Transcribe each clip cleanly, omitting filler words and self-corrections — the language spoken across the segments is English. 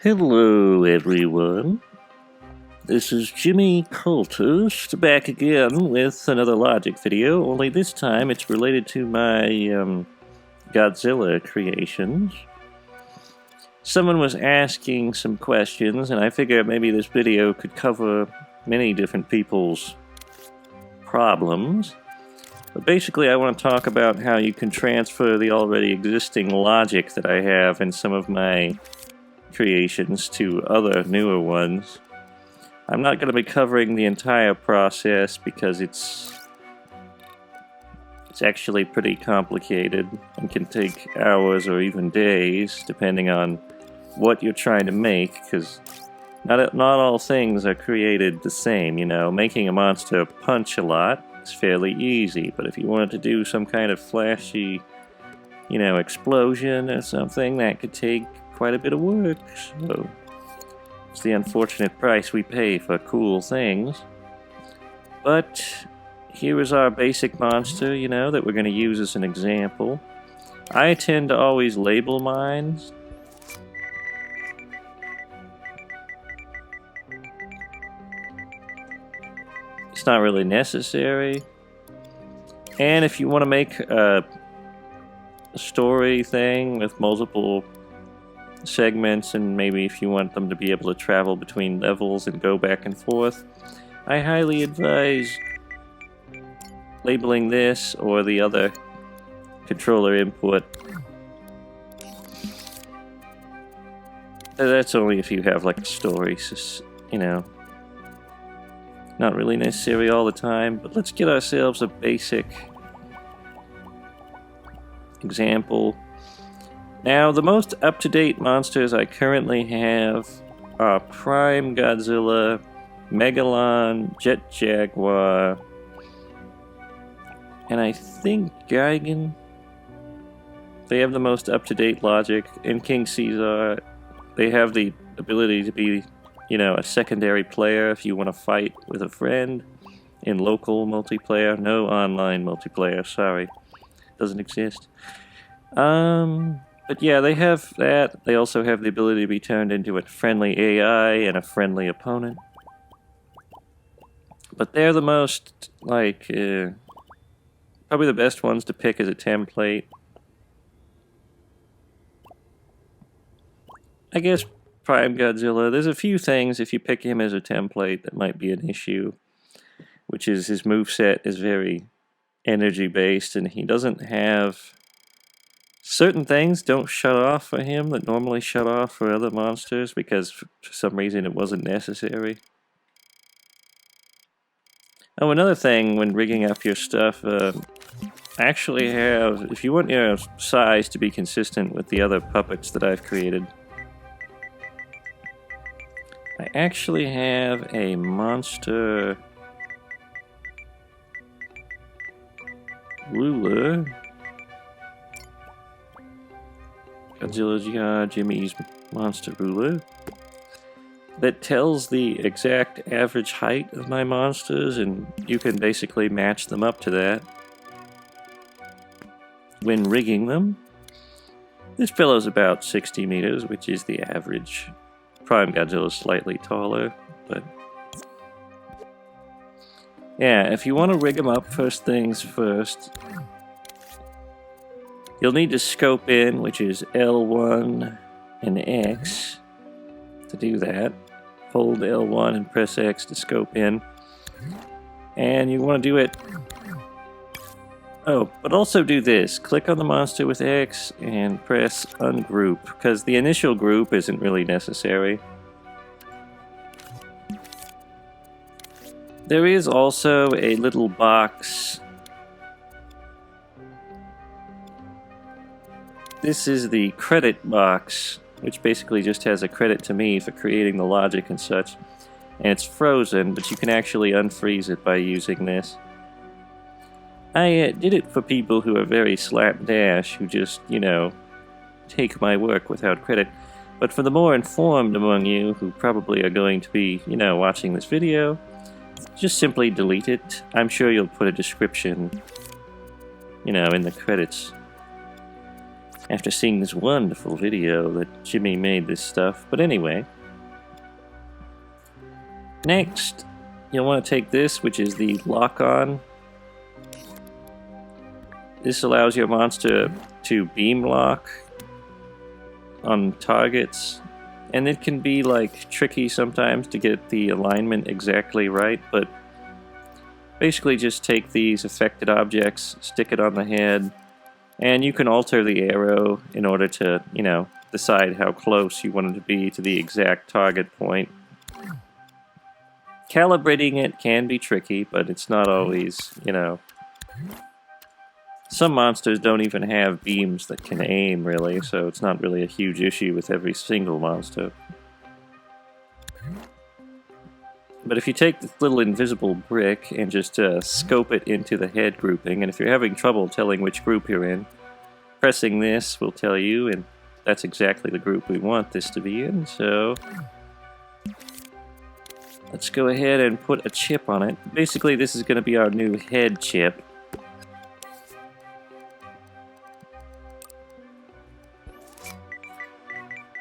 Hello, everyone. This is Jimmy Cultist back again with another logic video, only this time it's related to my Godzilla creations. Someone was asking some questions, and I figured maybe this video could cover many different people's problems. But basically, I want to talk about how you can transfer the already existing logic that I have in some of my creations to other newer ones. I'm not going to be covering the entire process because it's actually pretty complicated and can take hours or even days depending on what you're trying to make, because not all things are created the same. You know, making a monster punch a lot is fairly easy, but if you wanted to do some kind of flashy, you know, explosion or something, that could take quite a bit of work. So it's the unfortunate price we pay for cool things. But here is our basic monster, you know, that we're going to use as an example. I tend to always label mine. It's not really necessary. And if you want to make a story thing with multiple segments, and maybe if you want them to be able to travel between levels and go back and forth, I highly advise labeling this or the other controller input. That's only if you have like a story, you know. Not really necessary all the time, but let's get ourselves a basic example. Now, the most up-to-date monsters I currently have are Prime Godzilla, Megalon, Jet Jaguar, and I think Gigan. They have the most up-to-date logic. And King Caesar, they have the ability to be, you know, a secondary player if you want to fight with a friend in local multiplayer. No online multiplayer, sorry. Doesn't exist. But yeah, they have that. They also have the ability to be turned into a friendly AI and a friendly opponent. But they're the most, like, probably the best ones to pick as a template. I guess Prime Godzilla, there's a few things if you pick him as a template that might be an issue, which is his moveset is very energy-based, and he doesn't have... Certain things don't shut off for him that normally shut off for other monsters because for some reason it wasn't necessary. Oh, another thing when rigging up your stuff, actually have, if you want your size to be consistent with the other puppets that I've created, I actually have a monster ruler. Godzilla Jimmy's monster ruler that tells the exact average height of my monsters, and you can basically match them up to that when rigging them. This fellow's about 60 meters, which is the average. Prime Godzilla is slightly taller, but yeah, if you want to rig them up, first things first, you'll need to scope in, which is L1 and X to do that. Hold L1 and press X to scope in. And you want to do it... Oh, but also do this. Click on the monster with X and press ungroup, because the initial group isn't really necessary. There is also a little box. This is the credit box, which basically just has a credit to me for creating the logic and such. And it's frozen, but you can actually unfreeze it by using this. I did it for people who are very slapdash, who just, you know, take my work without credit. But for the more informed among you, who probably are going to be, you know, watching this video, just simply delete it. I'm sure you'll put a description, you know, in the credits. after seeing this wonderful video that Jimmy made this stuff. But anyway, next you'll want to take this, which is the lock-on. This allows your monster to beam lock on targets, and it can be like tricky sometimes to get the alignment exactly right, but basically just take these affected objects, stick it on the head, and you can alter the arrow in order to, you know, decide how close you want it to be to the exact target point. Calibrating it can be tricky, but it's not always, you know. Some monsters don't even have beams that can aim, really, so it's not really a huge issue with every single monster. But if you take this little invisible brick and just scope it into the head grouping, and if you're having trouble telling which group you're in, pressing this will tell you, and that's exactly the group we want this to be in, so let's go ahead and put a chip on it. Basically, this is going to be our new head chip.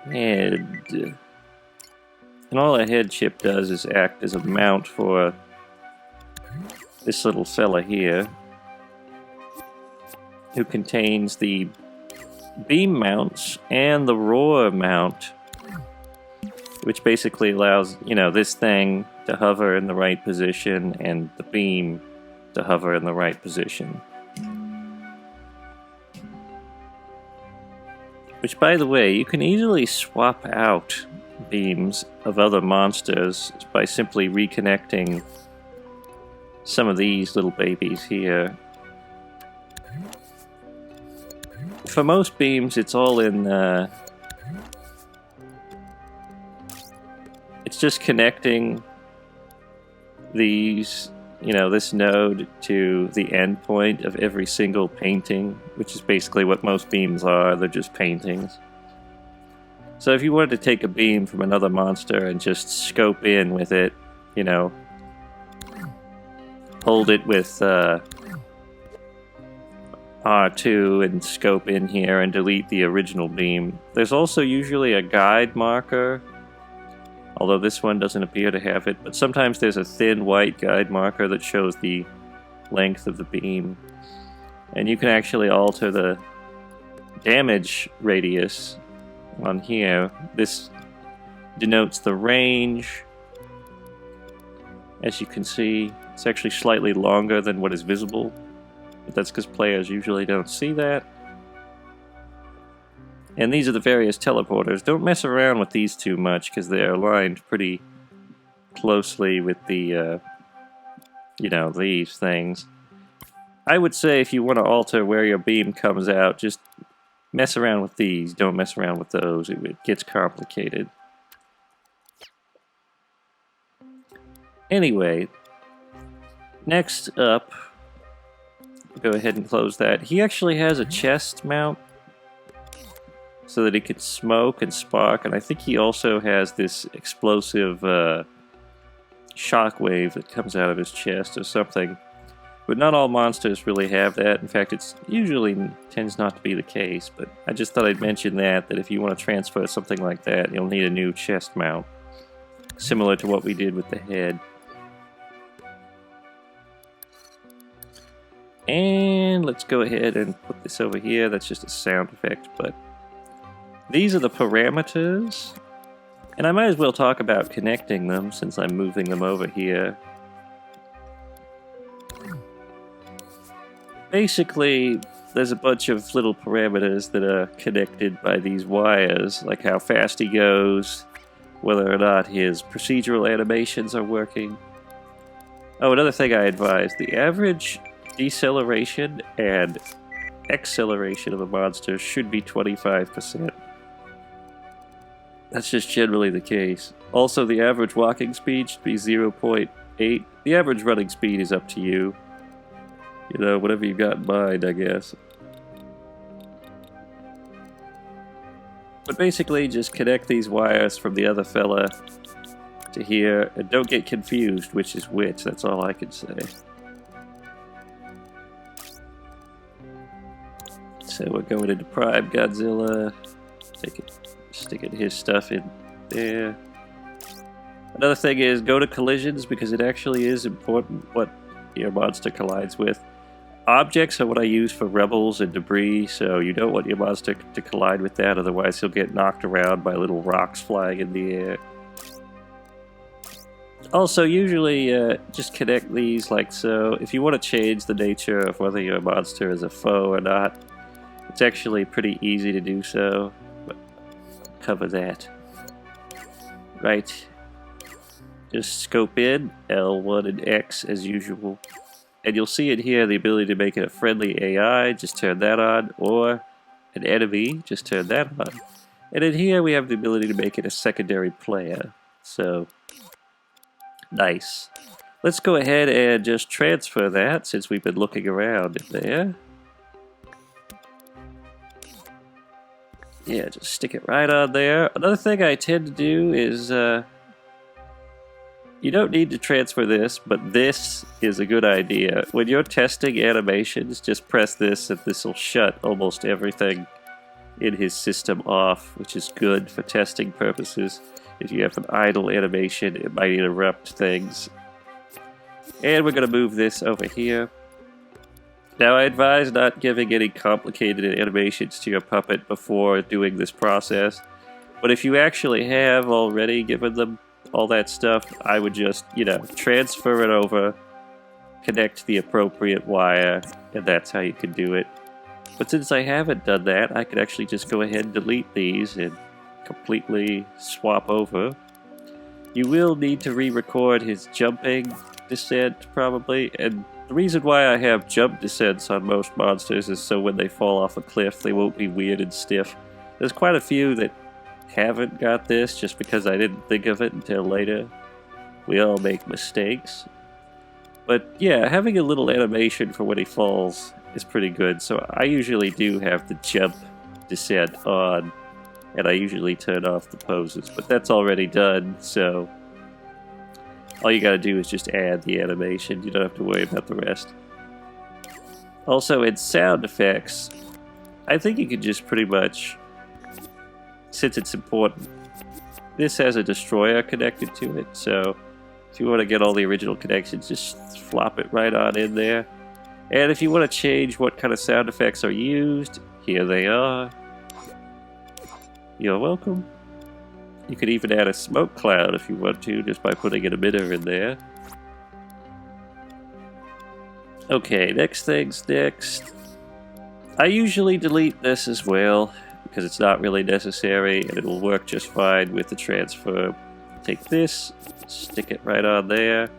Head. And all a head chip does is act as a mount for this little fella here, who contains the beam mounts and the roar mount, which basically allows, you know, this thing to hover in the right position and the beam to hover in the right position. Which, by the way, you can easily swap out beams of other monsters by simply reconnecting some of these little babies here. For most beams, it's all in it's just connecting these, you know, this node to the endpoint of every single painting, which is basically what most beams are. They're just paintings. So if you wanted to take a beam from another monster and just scope in with it, you know, hold it with R2 and scope in here and delete the original beam. There's also usually a guide marker, although this one doesn't appear to have it, but sometimes there's a thin white guide marker that shows the length of the beam. And you can actually alter the damage radius on here. This denotes the range. As you can see, it's actually slightly longer than what is visible, but that's because players usually don't see that. And these are the various teleporters. Don't mess around with these too much because they're aligned pretty closely with the, you know, these things. I would say if you want to alter where your beam comes out, just mess around with these. Don't mess around with those. It gets complicated. Anyway, next up, go ahead and close that. He actually has a chest mount so that he can smoke and spark, and I think he also has this explosive shockwave that comes out of his chest or something. But not all monsters really have that. In fact, it's usually tends not to be the case, but I just thought I'd mention that if you want to transfer something like that, you'll need a new chest mount, similar to what we did with the head. And let's go ahead and put this over here. That's just a sound effect, but these are the parameters. And I might as well talk about connecting them since I'm moving them over here. Basically, there's a bunch of little parameters that are connected by these wires, like how fast he goes, whether or not his procedural animations are working. Oh, another thing I advise, the average deceleration and acceleration of a monster should be 25%. That's just generally the case. Also, the average walking speed should be 0.8. The average running speed is up to you. You know, whatever you've got in mind, I guess. But basically, just connect these wires from the other fella to here, and don't get confused which is which, that's all I can say. So we're going into Prime Godzilla. Sticking his stuff in there. Another thing is go to collisions because it actually is important what your monster collides with. Objects are what I use for rebels and debris, so you don't want your monster to collide with that, otherwise he'll get knocked around by little rocks flying in the air. Also, usually just connect these like so. If you want to change the nature of whether your monster is a foe or not, it's actually pretty easy to do so. But I'll cover that. Right. Just scope in, L1 and X as usual. And you'll see in here the ability to make it a friendly AI, just turn that on, or an enemy, just turn that on. And in here we have the ability to make it a secondary player. So, nice. Let's go ahead and just transfer that since we've been looking around in there. Yeah, just stick it right on there. Another thing I tend to do is, you don't need to transfer this, but this is a good idea. When you're testing animations, just press this and this will shut almost everything in his system off, which is good for testing purposes. If you have an idle animation, it might interrupt things. And we're going to move this over here. Now I advise not giving any complicated animations to your puppet before doing this process. But if you actually have already given them all that stuff, I would just, transfer it over, connect the appropriate wire, and that's how you can do it. But since I haven't done that, I could actually just go ahead and delete these and completely swap over. You will need to re-record his jumping descent, probably, and the reason why I have jump descents on most monsters is so when they fall off a cliff, they won't be weird and stiff. There's quite a few that haven't got this just because I didn't think of it until later. We all make mistakes. But yeah, having a little animation for when he falls is pretty good. So I usually do have the jump descent on, and I usually turn off the poses, but that's already done, so all you gotta do is just add the animation. You don't have to worry about the rest. Also, in sound effects, I think you can just pretty much, since it's important, this has a destroyer connected to it, so if you want to get all the original connections, just flop it right on in there. And if you want to change what kind of sound effects are used, here they are. You're welcome. You could even add a smoke cloud if you want to, just by putting an emitter in there. Okay, next thing's next. I usually delete this as well, because it's not really necessary, and it will work just fine with the transfer. Take this, stick it right on there.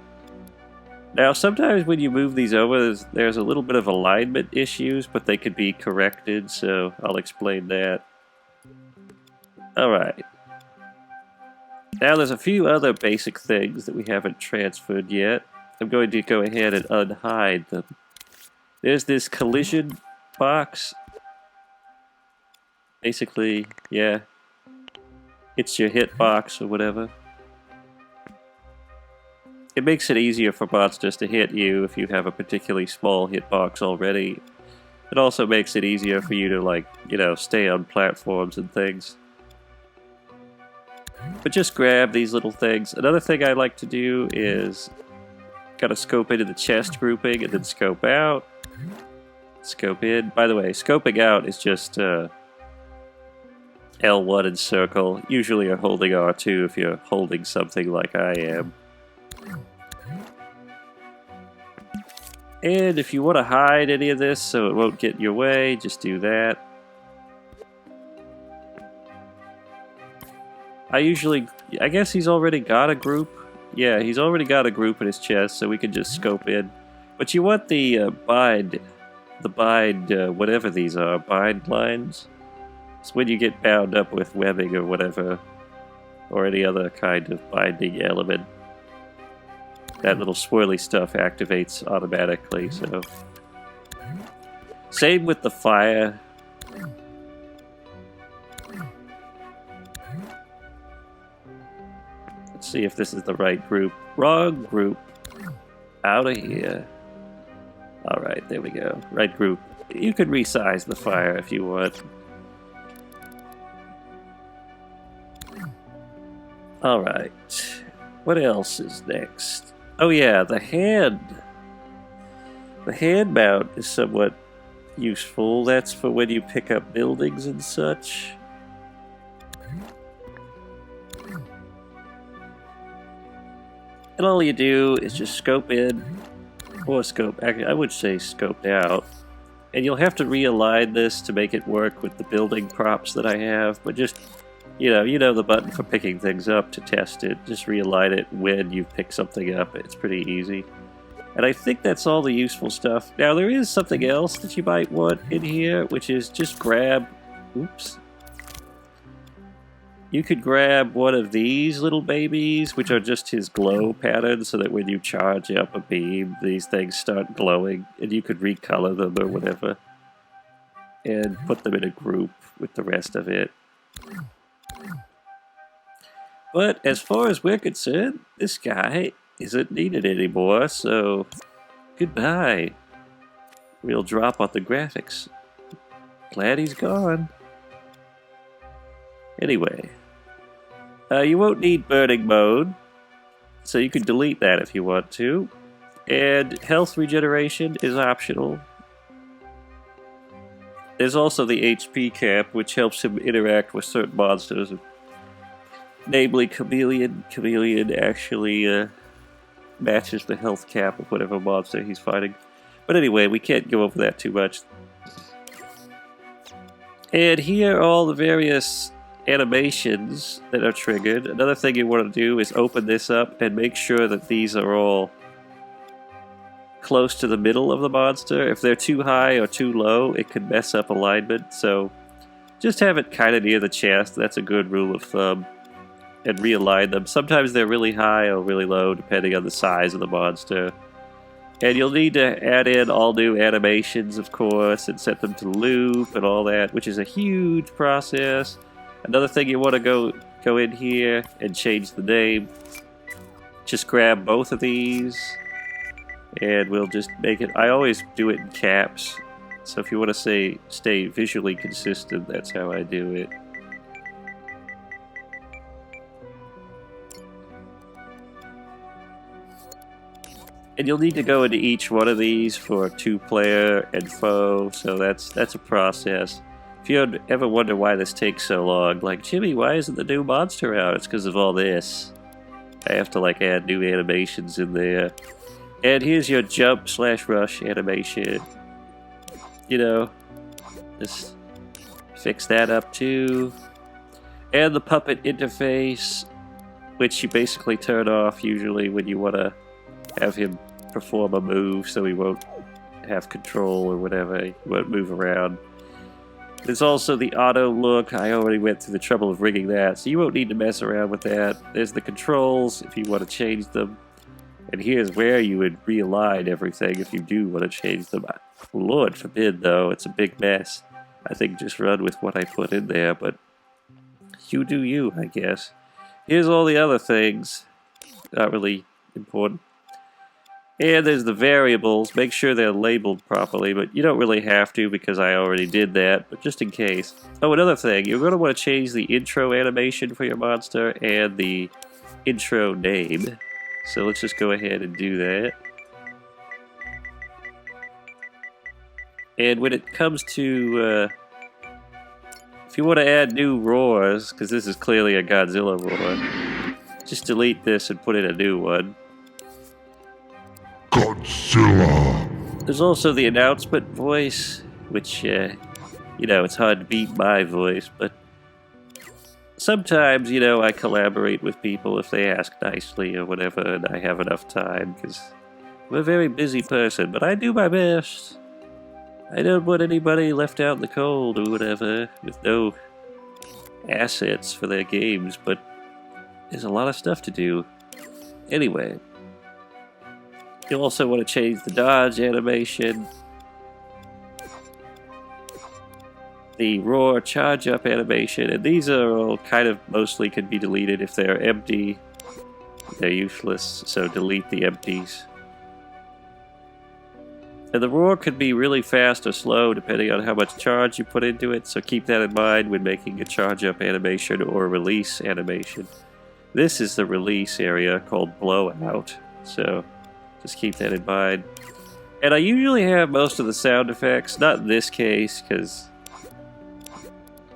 Now, sometimes when you move these over, there's a little bit of alignment issues, but they could be corrected, so I'll explain that. Alright. Now there's a few other basic things that we haven't transferred yet. I'm going to go ahead and unhide them. There's this collision box. Basically, yeah, it's your hitbox or whatever. It makes it easier for monsters to hit you if you have a particularly small hitbox already. It also makes it easier for you to, stay on platforms and things. But just grab these little things. Another thing I like to do is gotta scope into the chest grouping and then scope out. Scope in. By the way, scoping out is just L1 and circle. Usually you're holding R2 if you're holding something like I am. And if you want to hide any of this so it won't get in your way, just do that. I guess he's already got a group. Yeah, he's already got a group in his chest, so we can just scope in. But you want the bind, whatever these are, bind lines. It's when you get bound up with webbing or whatever, or any other kind of binding element. That little swirly stuff activates automatically, so. Same with the fire. Let's see if this is the right group. Wrong group. Out of here. Alright, there we go. Right group. You could resize the fire if you want. Alright. What else is next? Oh yeah, the hand. The hand mount is somewhat useful. That's for when you pick up buildings and such. And all you do is just scope in, or scope, actually I would say scoped out. And you'll have to realign this to make it work with the building props that I have, but just, you know the button for picking things up to test it. Just realign it when you pick something up. It's pretty easy. And I think that's all the useful stuff. Now, there is something else that you might want in here, which is just grab... Oops. You could grab one of these little babies, which are just his glow patterns, so that when you charge up a beam, these things start glowing, and you could recolor them or whatever. And put them in a group with the rest of it. But as far as we're concerned, this guy isn't needed anymore, so goodbye. Real drop on the graphics. Glad he's gone. Anyway, you won't need burning mode, so you can delete that if you want to. And health regeneration is optional. There's also the HP cap, which helps him interact with certain monsters. Namely, Chameleon. Chameleon actually matches the health cap of whatever monster he's fighting. But anyway, we can't go over that too much. And here are all the various animations that are triggered. Another thing you want to do is open this up and make sure that these are all close to the middle of the monster. If they're too high or too low, it could mess up alignment, so just have it kind of near the chest. That's a good rule of thumb. And realign them. Sometimes they're really high or really low, depending on the size of the monster. And you'll need to add in all new animations, of course, and set them to loop and all that, which is a huge process. Another thing you want to go in here and change the name. Just grab both of these, and we'll just make it... I always do it in caps, so if you want to stay visually consistent, that's how I do it. And you'll need to go into each one of these for 2-player and foe, so that's a process. If you ever wonder why this takes so long, like, Jimmy, why isn't the new monster out? It's because of all this. I have to, like, add new animations in there. And here's your jump/rush animation. You know, just fix that up too. And the puppet interface, which you basically turn off usually when you want to have him perform a move, so he won't have control or whatever. He won't move around. There's also the auto look. I already went through the trouble of rigging that, so you won't need to mess around with that. There's the controls if you want to change them. And here's where you would realign everything if you do want to change them. Lord forbid, though, it's a big mess. I think just run with what I put in there, but you do you, I guess. Here's all the other things. Not really important. And there's the variables. Make sure they're labeled properly, but you don't really have to because I already did that, but just in case. Oh, another thing. You're going to want to change the intro animation for your monster and the intro name. So let's just go ahead and do that. And when it comes to... if you want to add new roars, because this is clearly a Godzilla roar, just delete this and put in a new one. Godzilla! There's also the announcement voice, which, you know, it's hard to beat my voice, but sometimes, you know, I collaborate with people if they ask nicely or whatever, and I have enough time, because I'm a very busy person, but I do my best. I don't want anybody left out in the cold or whatever, with no assets for their games, but there's a lot of stuff to do. Anyway, you'll also want to change the dodge animation, the roar charge up animation, and these are all kind of mostly can be deleted if they're empty. They're useless, so delete the empties. And the roar could be really fast or slow depending on how much charge you put into it, so keep that in mind when making a charge up animation or release animation. This is the release area called blowout, so just keep that in mind. And I usually have most of the sound effects, not in this case,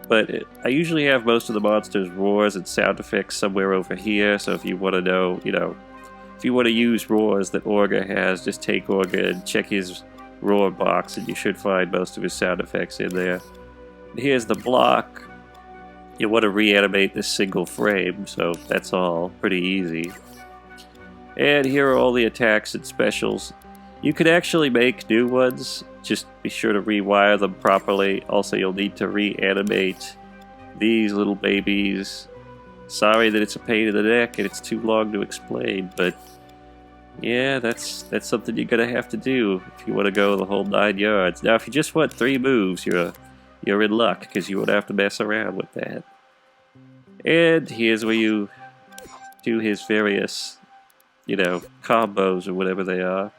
but I usually have most of the monsters' roars and sound effects somewhere over here, so if you want to know, if you want to use roars that Orga has, just take Orga and check his roar box, and you should find most of his sound effects in there. Here's the block. You want to reanimate this single frame, so that's all pretty easy. And here are all the attacks and specials. You could actually make new ones, just be sure to rewire them properly. Also, you'll need to reanimate these little babies. Sorry that it's a pain in the neck and it's too long to explain, but yeah, that's something you're gonna have to do if you want to go the whole 9 yards. Now, if you just want 3 moves, you're in luck, because you won't have to mess around with that. And here's where you do his various, combos or whatever they are.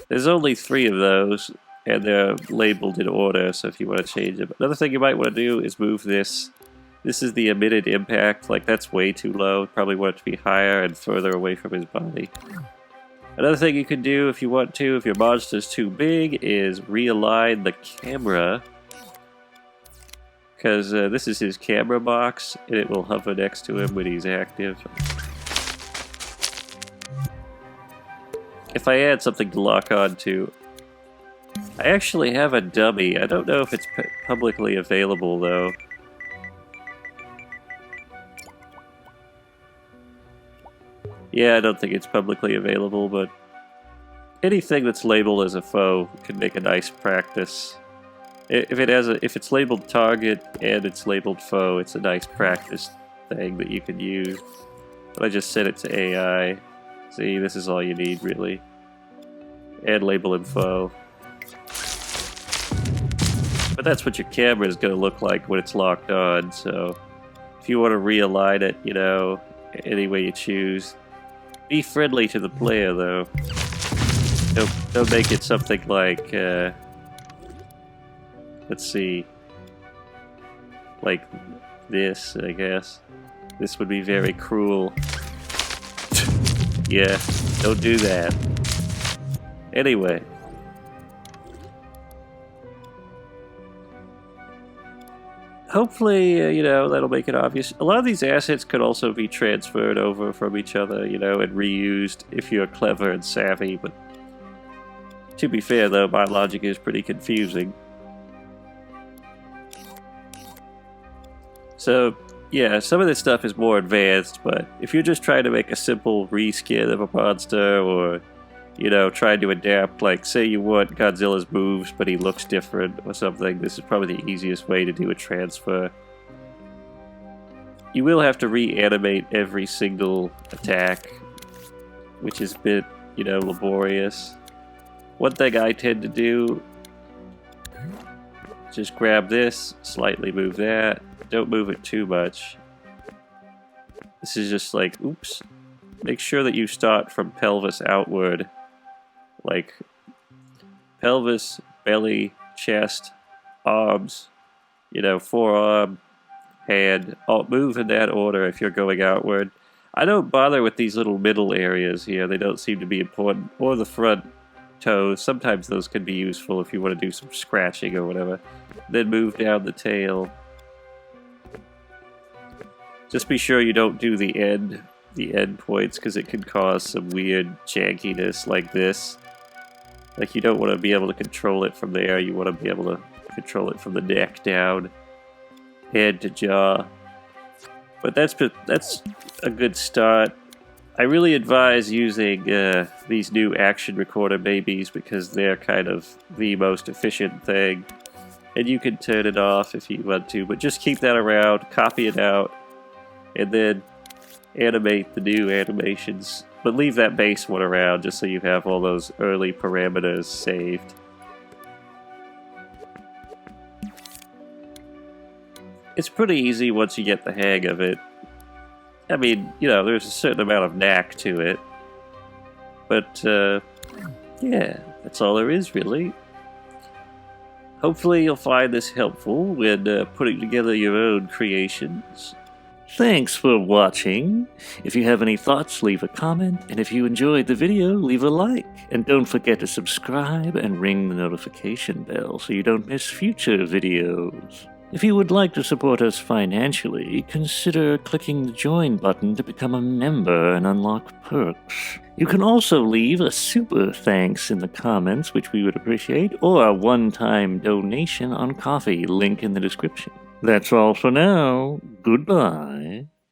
There's only 3 of those, and they're labeled in order, so if you want to change them. Another thing you might want to do is move this. This is the emitted impact, like that's way too low. Probably want it to be higher and further away from his body. Another thing you can do if you want to, if your monster's too big, is realign the camera. Because this is his camera box, and it will hover next to him when he's active. If I add something to lock on to, I actually have a dummy. I don't know if it's publicly available, though. Yeah, I don't think it's publicly available, but anything that's labeled as a foe can make a nice practice. If it's labeled target and it's labeled foe, it's a nice practice thing that you can use. But I just set it to AI. See, this is all you need, really. And label him foe. But that's what your camera is going to look like when it's locked on, so if you want to realign it, any way you choose, be friendly to the player, though. Don't make it something like, let's see, like this, I guess. This would be very cruel. Yeah, don't do that. Anyway. Hopefully, that'll make it obvious. A lot of these assets could also be transferred over from each other, and reused if you're clever and savvy, but to be fair, though, my logic is pretty confusing. So, yeah, some of this stuff is more advanced, but if you're just trying to make a simple reskin of a monster, or, trying to adapt, like, say you want Godzilla's moves, but he looks different or something, this is probably the easiest way to do a transfer. You will have to reanimate every single attack, which is a bit, laborious. One thing I tend to do, just grab this, slightly move that, don't move it too much. This is just like, oops. Make sure that you start from pelvis outward. Like, pelvis, belly, chest, arms, forearm, hand. I'll move in that order if you're going outward. I don't bother with these little middle areas here. They don't seem to be important. Or the front toes. Sometimes those can be useful if you want to do some scratching or whatever. Then move down the tail. Just be sure you don't do the end points, because it can cause some weird jankiness like this. Like, you don't want to be able to control it from there, you want to be able to control it from the neck down, head to jaw. But that's a good start. I really advise using these new action recorder babies, because they're kind of the most efficient thing. And you can turn it off if you want to, but just keep that around, copy it out, and then animate the new animations, but leave that base one around just so you have all those early parameters saved. It's pretty easy once you get the hang of it. I mean, there's a certain amount of knack to it, But, yeah, that's all there is, really. Hopefully you'll find this helpful when putting together your own creations. Thanks for watching. If you have any thoughts, leave a comment, and if you enjoyed the video, leave a like. And don't forget to subscribe and ring the notification bell so you don't miss future videos. If you would like to support us financially, consider clicking the join button to become a member and unlock perks. You can also leave a super thanks in the comments, which we would appreciate, or a one-time donation on Ko-fi, link in the description. That's all for now. Goodbye.